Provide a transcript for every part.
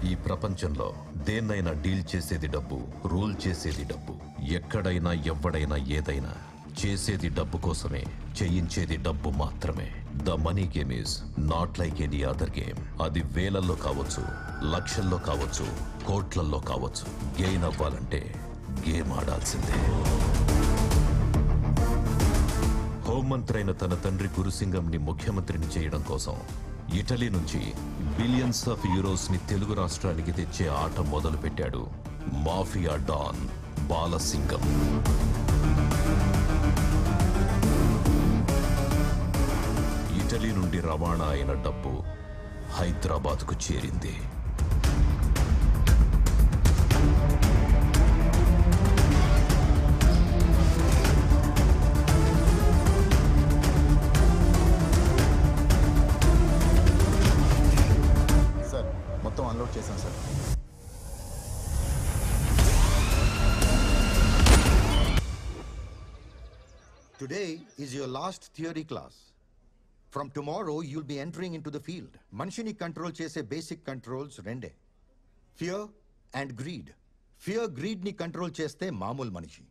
ఈ ప్రపంచంలో దేన్నైనా డీల్ చేసేది డబ్బు, రూల్ చేసేది డబ్బు. ఎక్కడైనా ఎవడైనా ఏదైనా చేసేది డబ్బు కోసమే, చేయించేది డబ్బు మాత్రమే. The money game is not like any other game. అది వేలల్లో కావచ్చు, లక్షల్లో కావచ్చు, కోట్లల్లో కావచ్చు. గెయిన్ అవ్వాలంటే గేమ్ ఆడాల్సిందే. హోంమంత్రి అయిన తన తండ్రి గురుసింగంని ముఖ్యమంత్రిని చేయడం కోసం ఇటలీ నుంచి బిలియన్స్ ఆఫ్ యూరోస్ ని తెలుగు రాష్ట్రానికి తెచ్చే ఆట మొదలు పెట్టాడు మాఫియా డాన్ బాలసింగం. ఇటలీ నుండి రవాణా అయిన డబ్బు హైదరాబాద్కు చేరింది. సార్ మొత్తం అన్లోడ్ చేశాం sir. Today is your last theory class. From tomorrow, you'll be entering into the field. Manshini control chese basic controls rende. Fear and greed. Fear greed ni control cheste mamul manishi.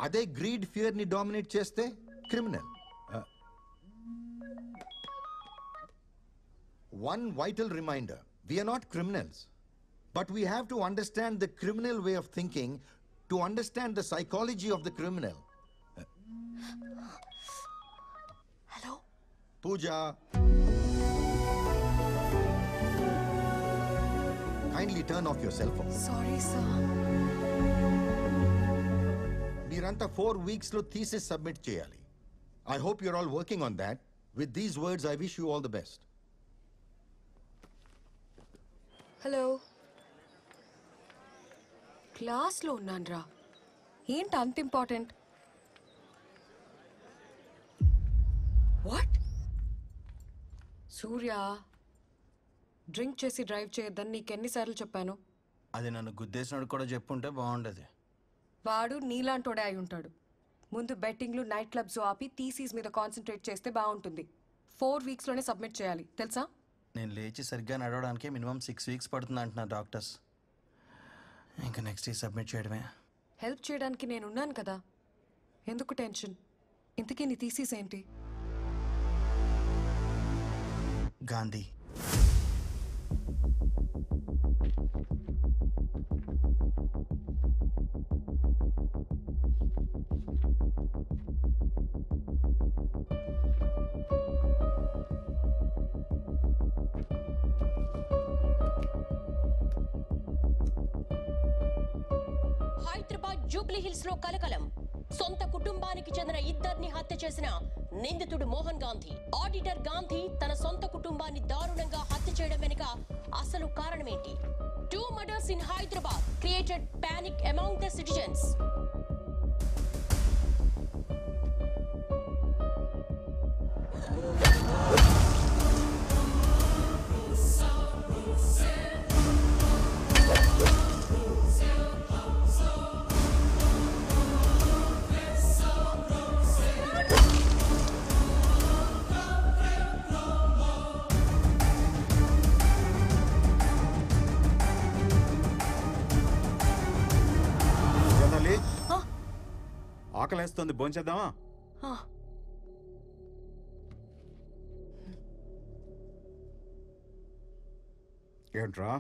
Ade greed fear ni dominate cheste criminal. One vital reminder, we are not criminals. But we have to understand the criminal way of thinking to understand the psychology of the criminal. Hello? Pooja. Kindly turn off your cell phone. Sorry, sir. Meeranta 4 weeks lo thesis submit cheyali. I hope you're all working on that. With these words, I wish you all the best. Hello, క్లాస్లో ఉన్నాన్రా. ఏంటి అంత important? What? Surya, drink చేసి drive చేయొద్దని నీకెన్నిసార్లు చెప్పాను? అది నన్ను గుద్దేసినోడు కూడా చెప్పుంటే బాగుండేది. వాడు నీలాంటోడే అయి ఉంటాడు. ముందు బెట్టింగ్లు, నైట్ క్లబ్స్ ఆపి థీసీస్ మీద కాన్సన్ట్రేట్ చేస్తే బాగుంటుంది. 4 వీక్స్లోనే సబ్మిట్ చేయాలి, తెలుసా? నేను లేచి సరిగ్గా నడవడానికి మినిమం 6 వీక్స్ పడుతుంది అంటున్నారు డాక్టర్స్. ఇంకా నెక్స్ట్ ఈ సబ్మిట్ చేయడమే. హెల్ప్ చేయడానికి నేనున్నాను కదా, ఎందుకు టెన్షన్? ఇంతకీ నీ థీసీస్ ఏంటి? గాంధీ. హైదరాబాద్ జూబ్లీ హిల్స్ లో కలకలం. సొంత కుటుంబానికి చెందిన ఇద్దరిని హత్య చేసిన నిందితుడు మోహన్ గాంధీ. ఆడిటర్ గాంధీ తన సొంత కుటుంబాన్ని దారుణంగా హత్య చేయడం వెనుక అసలు కారణమేంటి? 2 murders in Hyderabad created panic among the citizens. ఆకలేస్తుంది, భోంచేద్దామా? ఏంట్రా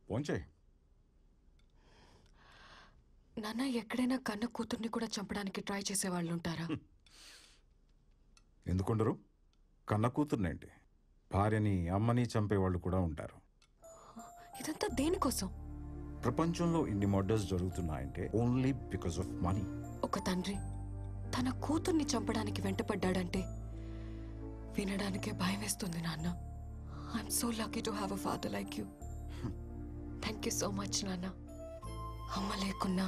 భోంచేయి. నాన్న, ఎక్కడైనా కన్న కూతుర్ని కూడా చంపడానికి ట్రై చేసేవాళ్ళు ఉంటారా? ఎందుకుండరు? కన్న కూతుర్నేంటి, భార్యని అమ్మని చంపేవాళ్ళు కూడా ఉంటారు. ఇదంతా దేనికోసం? ప్రపంచంలో ఇన్ని మర్డర్స్ జరుగుతున్నాయంటే ఓన్లీ బికాస్ ఆఫ్ మనీ. ఒక తండ్రి తన కూతుర్ని చంపడానికి వెంటపడ్డాడంటే వినడానికే భయం వేస్తుంది నాన్న. I'm so lucky to have a father like you. Thank you so much నాన్న. అమ్మ లేకున్నా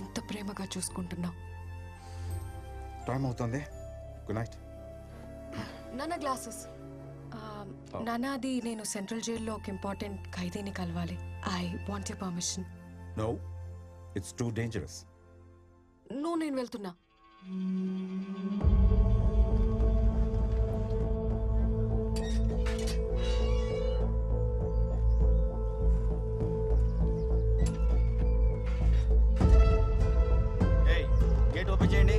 ఇంత ప్రేమగా చూసుకుంటున్నావు. టైం అవుతుంది, గుడ్ నైట్. నాన్న గ్లాసెస్. నాన్న, అది నేను సెంట్రల్ జైల్లో ఒక ఇంపార్టెంట్ ఖైదీని కలవాలి. I want your permission. No, it's too dangerous. No, నేను వెళ్తున్నా. చేయండి.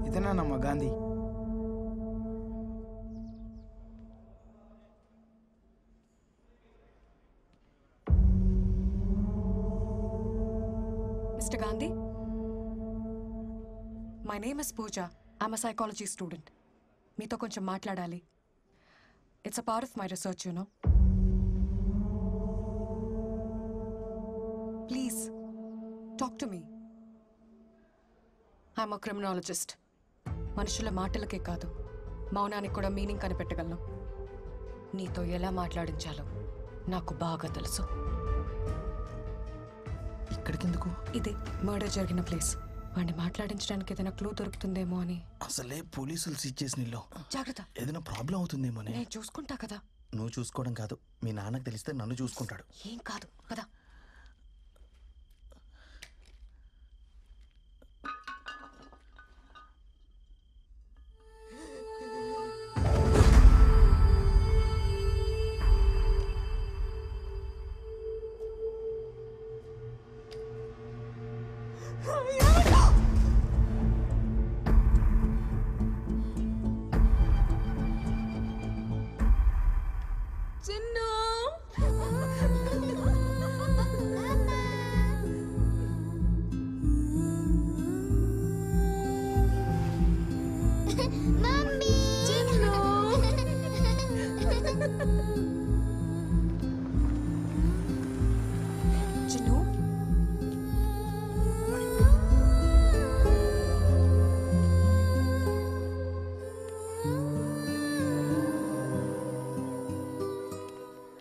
ఇదేనానమ్మా Gandhi? Mr. Gandhi? My name is Pooja. I'm a psychology student. మీతో కొంచెం మాట్లాడాలి. It's a part of my research, you know. Please, talk to me. I'm a criminologist. మనుషుల మాటలకే కాదు, మౌనానికి కూడా మీనింగ్ కనిపెట్టగలను. నీతో ఎలా మాట్లాడించాలో నాకు బాగా తెలుసు. ఇక్కడికెందుకు? ఇది మర్డర్ జరిగిన ప్లేస్. వాడిని మాట్లాడించడానికి ఏదైనా క్లూ దొరుకుతుందేమో అని. అసలే పోలీసులు సీజ్ చేసిన ఇల్లు. జాగ్రత్త, ఏదైనా ప్రాబ్లం అవుతుందేమో అని. నేను చూసుకుంటా కదా. నువ్వు చూసుకోవడం కాదు, మీ నాన్నకు తెలిస్తే నన్ను చూసుకుంటాడు. ఏం కాదు కదా.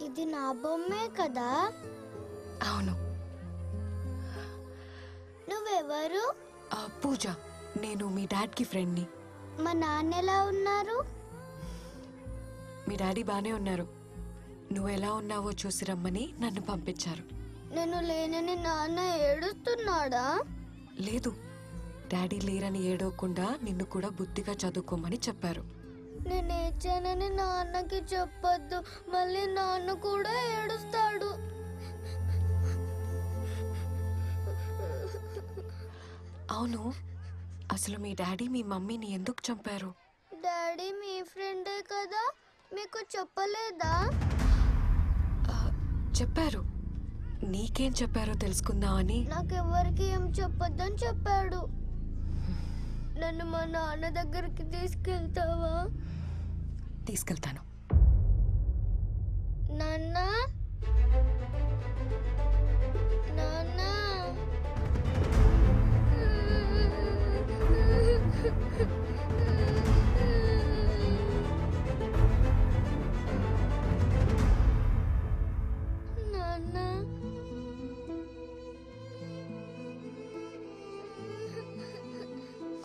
ఇది నా బొమ్మే కదా? అవును. నువ్వెవరు? పూజ, నేను మీ డాడ్కి ఫ్రెండ్ని. మా నాన్న ఎలా ఉన్నారు? మీ డాడీ బానే ఉన్నారు. నువ్వు ఎలా ఉన్నావో చూసి రమ్మని నన్ను పంపించారు. నేను లేనని నాన్న ఏడుస్తున్నాడా? లేదు, డాడీ లేరని ఏడవకుండా నిన్ను కూడా బుద్ధిగా చదువుకోమని చెప్పారు. నేను ఏడ్చానని నాన్నకి చెప్పొద్దు, మళ్ళీ నాన్న కూడా ఏడుస్తాడు. అవును, అసలు మీ డాడీ మీ మమ్మీని ఎందుకు చంపారు? డాడీ మీ ఫ్రెండే కదా, మీకు చెప్పలేదా? చెప్పారు. నీకేం చెప్పారో తెలుసుకుందామని. నాకెవ్వరికి ఏం చెప్పొద్దని చెప్పాడు. నన్ను మా నాన్న దగ్గరికి తీసుకెళ్తావా? తీసుకెళ్తాను. నాన్న, నాన్న. నాన్న.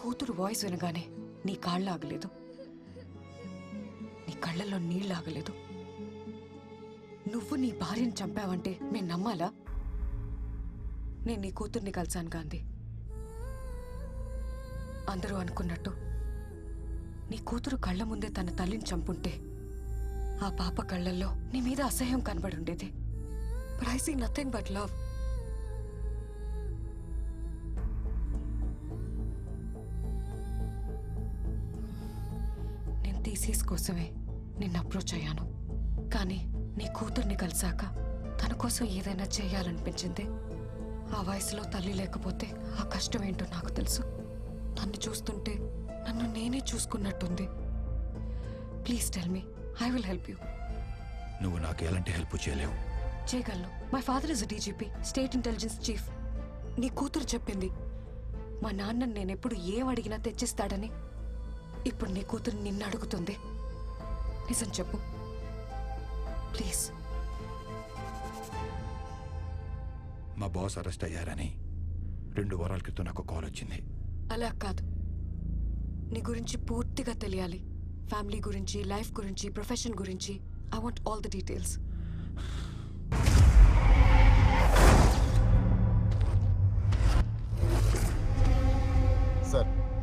కూతురు వాయిస్ వినగానే నీ కాళ్ళు ఆగలేదు, నీ కళ్ళల్లో నీళ్ళు ఆగలేదు. నువ్వు నీ భార్యను చంపావంటే నేను నమ్మాలా? నేను నీ కూతుర్ని కలిశాను గాంధీ. అందరూ అనుకున్నట్టు నీ కూతురు కళ్ళ ముందే తన తల్లిని చంపుంటే ఆ పాప కళ్ళల్లో నీ మీద అసహ్యం కనబడి ఉండేది. But I see nothing but love. నేను థీసిస్ కోసమే నిన్ను అప్రోచ్ అయ్యాను, కానీ నీ కూతుర్ని కలిసాక తన కోసం ఏదైనా చేయాలనిపించింది. ఆ వయసులో తల్లి లేకపోతే ఆ కష్టం ఏంటో నాకు తెలుసు. తన్ని చూస్తుంటే నన్ను నేనే చూసుకున్నట్టుంది. Please tell me, I will help you. నువ్వు నాకు ఎలాంటి హెల్ప్ చేయలేవు. చేయగలను. My father is DGP, state intelligence chief. నీ కూతురు చెప్పింది మా నాన్నని నేనెప్పుడు ఏం అడిగినా తెచ్చిస్తాడని. ఇప్పుడు నీ కూతురు నిన్ను అడుగుతుంది. నిజం చెప్పు ప్లీజ్. మా బాస్ అరెస్ట్ అయ్యారని 2 వారాల క్రితం నాకు కాల్ వచ్చింది. అలా కాదు, నీ గురించి పూర్తిగా తెలియాలి. ఫ్యామిలీ గురించి, లైఫ్ గురించి, ప్రొఫెషన్ గురించి. I want all the details.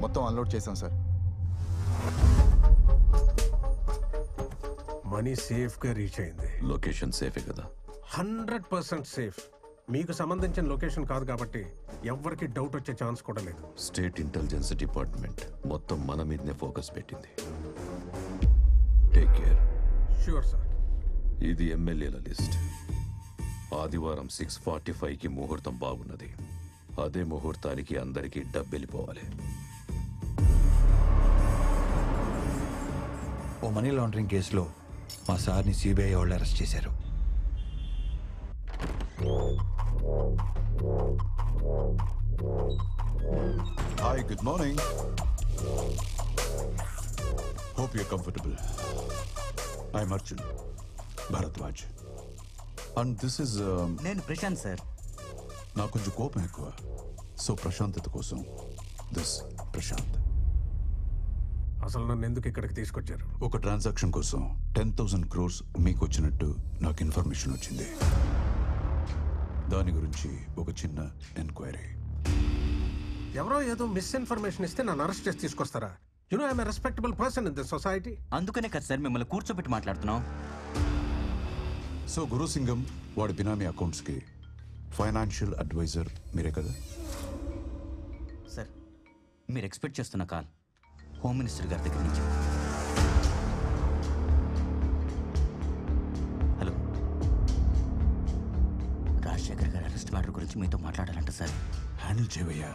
మొత్తం అన్లోడ్ చేశాం సార్. మనీ సేఫ్గా రీచ్ అయింది. లొకేషన్ సేఫే కదా? 100% సేఫ్. మీకు సంబంధించిన లొకేషన్ కాదు కాబట్టి ఎవ్వరికి డౌట్ వచ్చే ఛాన్స్ కూడా లేదు. స్టేట్ ఇంటెలిజెన్స్ డిపార్ట్మెంట్ మొత్తం మన మీదనే ఫోకస్ పెట్టింది. Take care. Sure sir. ఇది ఎమ్మెల్యేల లిస్ట్. ఆదివారం 6:45కి ముహూర్తం బాగున్నది. అదే ముహూర్తానికి అందరికీ డబ్బు వెళ్ళిపోవాలి. ఓ మనీ లాండరింగ్ కేసులో మా సార్ని సిబిఐ వాళ్ళు అరెస్ట్ చేశారు. Hi, good morning. Hope you comfortable. I'm Arjun Bharadwaj and this is నేను ప్రశాంత్ సార్. నాకు కొంచెం కోపం ఎక్కువ, సో ప్రశాంతత కోసం దిస్ ప్రశాంత్. అసలు నన్ను ఎందుకు ఇక్కడికి తీసుకొచ్చారు? ఒక ట్రాన్సాక్షన్ కోసం 10,000 crores మీకు వచ్చినట్టు నాకు ఇన్ఫర్మేషన్ వచ్చింది. దాని గురించి ఒక చిన్న ఎంక్వైరీ. ఎవరో ఏదో మిస్ఇన్ఫర్మేషన్ ఇస్తే నన్ను అరెస్ట్ చేసి తీసుకొస్తారా? You know I'm a respectable person in this society. అందుకనే కదా సార్ మిమ్మల్ని కూర్చోబెట్టి మాట్లాడుతున్నాం. సో గురుసింగం వాడి బినామీ అకౌంట్స్కి ఫైనాన్షియల్ అడ్వైజర్ మీరే కదా? సార్, మీరు ఎక్స్పెక్ట్ చేస్తున్న కాల్ హోమ్ మినిస్టర్ గారి దగ్గర నుంచి. హలో, రాజశేఖర్ గారి అరెస్ట్ మ్యాటర్ గురించి మీతో మాట్లాడాలంట సార్. హ్యాండిల్ చేయవయ్యా.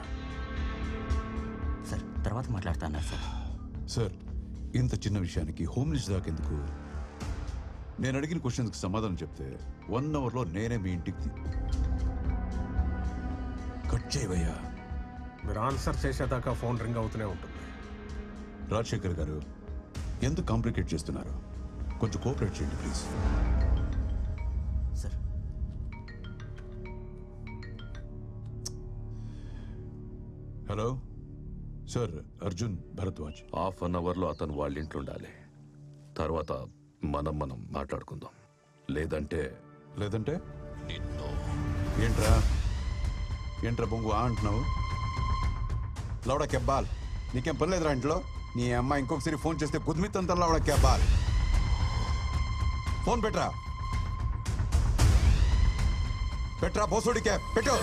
సార్, తర్వాత మాట్లాడుతా అన్నారు సార్. సార్, ఇంత చిన్న విషయానికి హోమ్ మినిస్టర్ దాకా ఎందుకు? నేను అడిగిన క్వశ్చన్స్కి సమాధానం చెప్తే 1 అవర్లో నేనే మీ ఇంటికి కట్ చేయవయ్యా. మీరు ఆన్సర్ చేసేదాకా ఫోన్ రింగ్ అవుతూనే ఉంటుంది. రాజశేఖర్ గారు, ఎందుకు కాంప్లికేట్ చేస్తున్నారు? కొంచెం కోఆపరేట్ చేయండి please. Sir, hello sir, Arjun Bharadwaj. Half an అవర్లో అతను వాళ్ళ ఇంట్లో ఉండాలి. తర్వాత మనం మాట్లాడుకుందాం. లేదంటే నిన్ను. ఏంట్రా బొంగు అంటున్నావు? లౌడా కెబ్బాల్, నీకేం పని లేదురా ఇంట్లో? నీ అమ్మాయి ఇంకొకసారి ఫోన్ చేస్తే కుదిమిత్తంతా లౌడా కెబ్బాల్. ఫోన్ పెట్రా బోసోడి క్యాబ్ పెట్టు.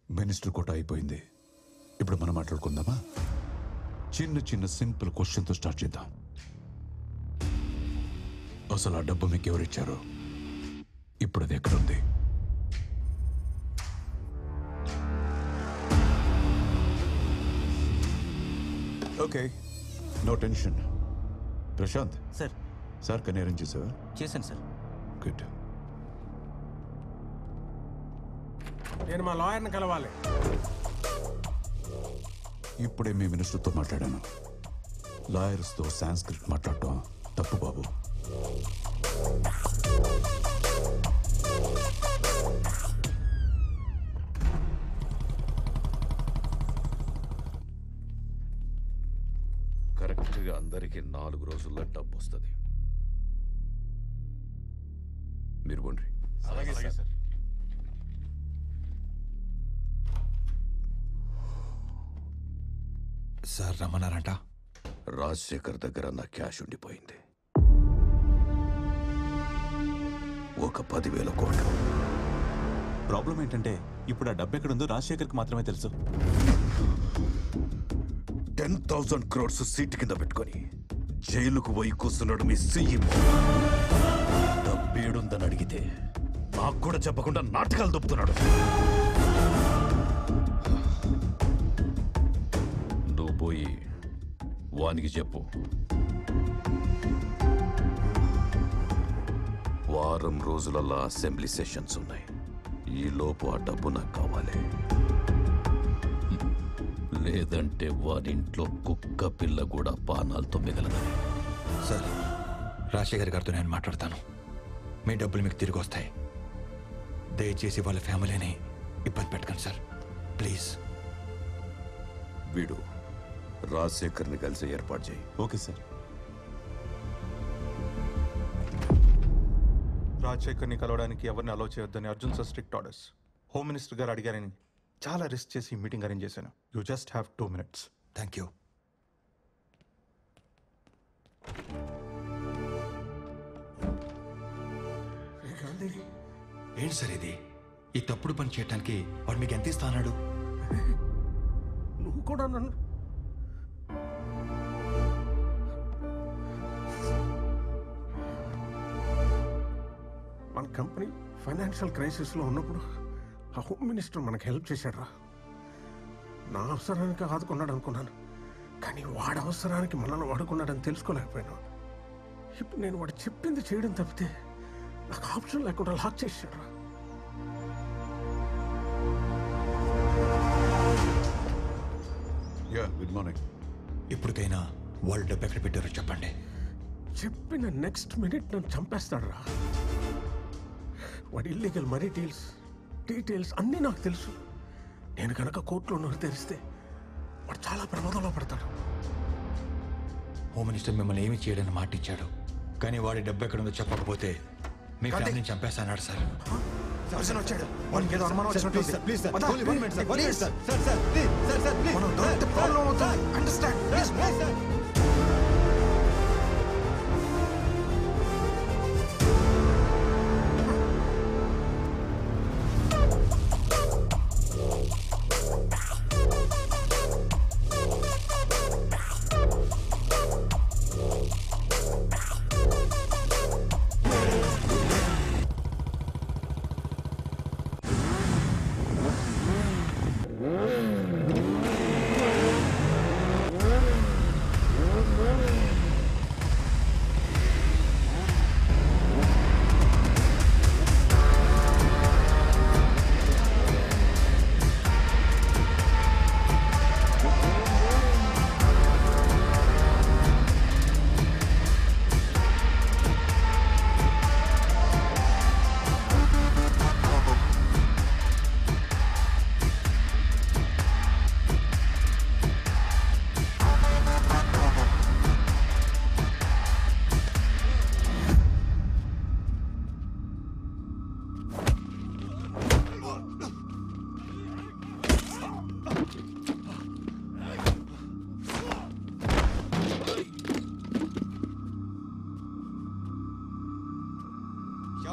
మినిస్టర్ కోట అయిపోయింది. ఇప్పుడు మనం మాట్లాడుకుందామా? చిన్న సింపుల్ క్వశ్చన్తో స్టార్ట్ చేద్దాం. అసలు ఆ డబ్బు మీకు ఎవరిచ్చారు? ఇప్పుడు అది ఎక్కడుంది? Okay, no tension. Prashant sir కన్నీ అరేంజ్ చేసావా? చేశాను సార్. గుడ్. నేను మా లాయర్ని కలవాలి. ఇప్పుడే మీ మినిస్టర్తో మాట్లాడాను. లాయర్స్తో సాంస్క్రిట్ మాట్లాడటం తప్పు బాబు. కరెక్ట్గా అందరికీ 4 రోజుల్లో డబ్బు వస్తుంది. మీరు బండ్రి. అలాగే సార్. సార్ రమ్మన్నారంట. రాజశేఖర్ దగ్గర నా క్యాష్ ఉండిపోయింది. ఒక 10,000 కోట్లు. ప్రాబ్లం ఏంటంటే ఇప్పుడు ఆ డబ్బు ఎక్కడుందో రాజశేఖర్కి మాత్రమే తెలుసు. 10,000 crores సీటు కింద పెట్టుకొని జైలుకు పోయి కూస్తున్నాడు మీ సీఎం. డబ్బేడుందని అడిగితే నాకు కూడా చెప్పకుండా నాటకాలు దొప్పుతున్నాడు. నువ్వు పోయి వానికి చెప్పు, వారం రోజులలో అసెంబ్లీ సెషన్స్ ఉన్నాయి. ఈ లోపు ఆ డబ్బు నాకు కావాలి. లేదంటే వారింట్లో కుక్క పిల్ల కూడా పానాలతో మిగలదని. సార్, రాజశేఖర్ గారితో నేను మాట్లాడతాను. మీ డబ్బులు మీకు తిరిగి వస్తాయి. దయచేసి వాళ్ళ ఫ్యామిలీని ఇబ్బంది పెట్టకండి సార్, ప్లీజ్. వీడు రాజశేఖర్ని కలిసి ఏర్పాటు చేయి. Okay sir. రాజశేఖర్ని కలవడానికి ఎవరిని అలో చేయొద్దని Arjun sir strict orders. Home minister గారు అడిగారని చాలా రిస్క్ చేసి మీటింగ్ అరేంజ్ చేశాను. You just have 2 minutes. Thank you. ఏంటి సార్ ఇది? ఈ తప్పుడు పని చేయడానికి వాడు మీకు ఎంత ఇస్తా అన్నాడు? నువ్వు కూడా నన్ను మన కంపెనీ ఫైనాన్షియల్ క్రైసిస్లో ఉన్నప్పుడు ఆ హోమ్ మినిస్టర్ మనకు హెల్ప్ చేశాడు రా. నా అవసరానికి ఆదుకున్నాడు అనుకున్నాను, కానీ వాడి అవసరానికి మనల్ని వాడుకున్నాడని తెలుసుకోలేకపోయాను. ఇప్పుడు నేను వాడు చెప్పింది చేయడం తప్పితే నాకు ఆప్షన్ లేకుండా లాక్ చేశాడు రా. Good morning. ఇప్పటికైనా వాళ్ళు డబ్బు ఎక్కడ పెట్టారో చెప్పండి. చెప్పిన నెక్స్ట్ మినిట్ నన్ను చంపేస్తాడు రా. వాడి ఇల్లీగల్ మనీ డీటెయిల్స్ అన్నీ నాకు తెలుసు. నేను కనుక కోర్టులో నోరు తెరిస్తే వాడు చాలా ప్రమాదంలో పడతాడు. హోమ్ మినిస్టర్ మిమ్మల్ని ఏమి చేయడని మాట ఇచ్చాడు, కానీ వాడి డబ్బు ఎక్కడుందో చెప్పకపోతే మీ ఫ్యామిలీని చంపేస్తాన్నాడు సార్. వచ్చాడు. వాడికి ఏదో అనుమానం వచ్చినట్టు ఉంది. ప్లీజ్ సార్, పద. only 1 minute sir, 1 minute sir. మనం దొరికితే ప్రాబ్లం అవుతుంది. అండర్స్టాండ్? Please sir.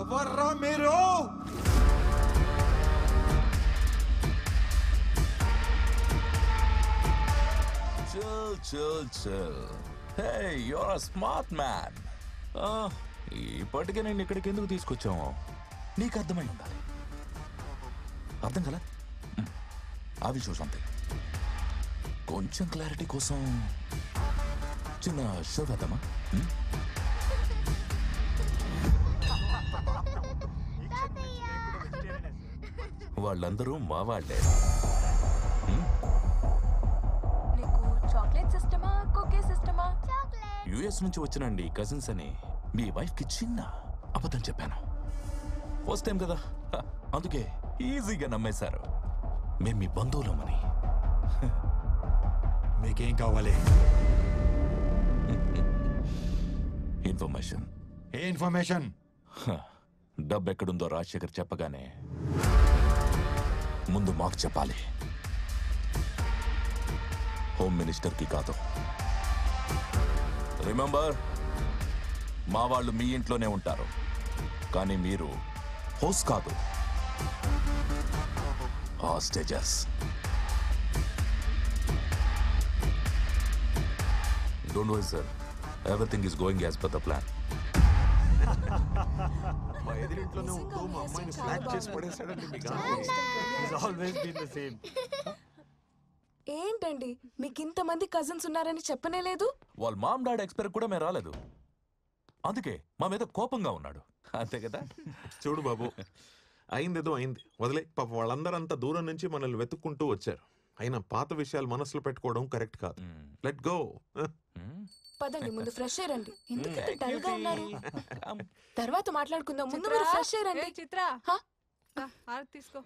ఎవర్రా మీరు? Chill. Hey, you're a smart man. ఇప్పటికే నేను ఇక్కడికి ఎందుకు తీసుకొచ్చాము నీకు అర్థమై ఉండాలి. అర్థం కదా? అవి చూసంతే. కొంచెం క్లారిటీ కోసం చిన్న షో వేద్దామా? వాళ్ళందరూ మా వాళ్ళే. చాక్లెట్ సిస్టమా, కుకీ సిస్టమా? యుఎస్ నుంచి వచ్చినండి కజిన్స్ అని మీ వైఫ్ కి చిన్న అబద్ధం చెప్పాను. ఫస్ట్ టైం కదా, అందుకే ఈజీగా నమ్మేశారు మేము మీ బంధువులమని. మీకేం కావాలి? ఇన్ఫర్మేషన్. ఏ ఇన్ఫర్మేషన్? డబ్బు ఎక్కడుందో రాజశేఖర్ చెప్పగానే ముందు మాకు చెప్పాలి, హోమ్ మినిస్టర్కి కాదు. రిమెంబర్, మా వాళ్ళు మీ ఇంట్లోనే ఉంటారు, కానీ మీరు హౌస్ కాదు, hostages. Don't worry sir, everything is going as per the plan. మా ఎదురింట్లోనే ఉంటూ మా అమ్మాయిని ఫ్లాట్ చేసి పడేశాడండి మీ Gandhi. He's always been the same. ఏంటండి మీకు ఇంతమంది కజిన్స్ ఉన్నారని చెప్పనే లేదు? వాళ్ళ మామ్ డాడ్ ఎక్స్పైర్ కూడా మేము రాలేదు, అందుకే మా మీద కోపంగా ఉన్నాడు, అంతే కదా? చూడు బాబు, అయిందేదో అయింది, వదిలే. పాప వాళ్ళందరూ అంత దూరం నుంచి మనల్ని వెతుక్కుంటూ వచ్చారు. అయినా పాత విషయాలు మనసులో పెట్టుకోవడం కరెక్ట్ కాదు. Let go. పదండి, ముందు ఫ్రెష్ అయ్యండి. ఎందుకంత డల్ గా ఉన్నారు? తర్వాత మాట్లాడుకుందాం, ముందు ఫ్రెష్ అయ్యండి. చిత్ర తీసుకో.